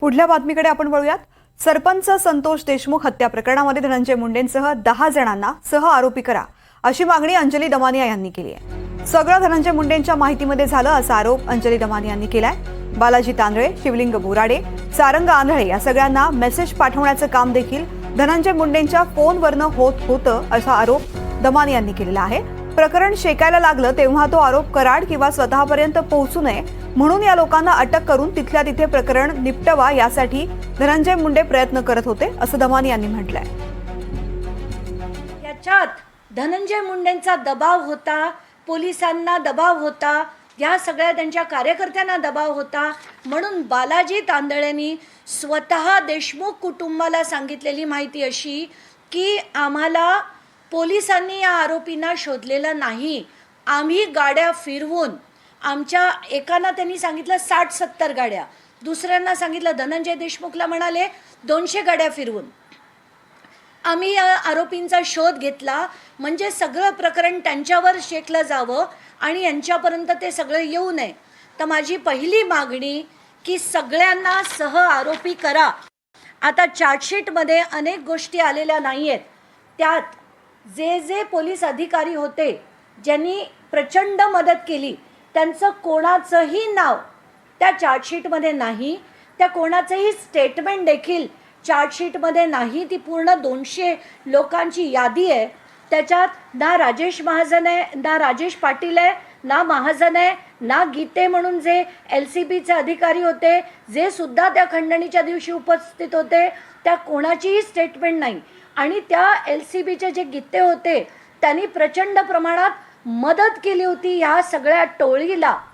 पुढल्या बातमीकडे आपण वळूयात। सरपंच संतोष देशमुख हत्या प्रकरणामध्ये धनंजय मुंडेंसह 10 जणांना सह आरोपी करा अशी मागणी अंजली दमानिया यांनी केली आहे। सगळं धनंजय मुंडेंच्या माहितीमध्ये झालं असा आरोप अंजली दमानिया यांनी केलाय। बालाजी तांदळे, शिवलिंग बोराडे, सारंग आंधळे या सगळ्यांना मेसेज पाठवण्याचं काम देखील धनंजय मुंडेंच्या फोनवरनं होतं असा आरोप दमानिया यांनी केलेला आहे। प्रकरण शेकायला लागलं तेव्हा तो आरोप कराड किंवा स्वतःपर्यंत पोहोचू नये म्हणून या लोकांना अटक करून तिथल्या तिथे प्रकरण निपटवा यासाठी धनंजय मुंडे प्रयत्न करत होते असं दमानिया यांनी म्हटलंय। याच्यात धनंजय मुंडेंचा दबाव होता, पोलिसांना दबाव होता, या सगळ्या त्यांच्या कार्यकर्त्यांना दबाव होता म्हणून बालाजी तांदळेंनी स्वतः देशमुख कुटुंबाला सांगितलेली माहिती अशी की आम्हाला पोलिसांनी या आरोपींना शोधलेलं नाही, आम्ही गाड्या फिरवून आमच्या एकांना त्यांनी सांगितलं 60-70 गाड्या, दुसऱ्यांना सांगितलं धनंजय देशमुखला म्हणाले 200 गाड्या फिरवून आम्ही या आरोपींचा शोध घेतला म्हणजे सगळं प्रकरण त्यांच्यावर शेकलं जावं आणि यांच्यापर्यंत ते सगळं येऊ नये। तर माझी पहिली मागणी की सगळ्यांना सह आरोपी करा। आता चार्जशीटमध्ये अनेक गोष्टी आलेल्या नाही आहेत, त्यात जे पोलीस अधिकारी होते ज्यांनी प्रचंड मदत केली त्यांचं कोणाचंही नाव त्या चार्जशीटमध्ये नाही, त्या कोणाचंही स्टेटमेंट देखील चार्जशीटमध्ये नाही। ती पूर्ण 200 लोकांची यादी आहे, त्याच्यात ना राजेश महाजन आहे, ना राजेश पाटील आहे, ना महाजन आहे, ना गीते म्हणून जे LCBचे अधिकारी होते जे सुद्धा त्या खंडणीच्या दिवशी उपस्थित होते, त्या कोणाचीही स्टेटमेंट नाही। आणि त्या LCBचे जे गीते होते त्यांनी प्रचंड प्रमाणात मदत केली होती ह्या सगळ्या टोळीला।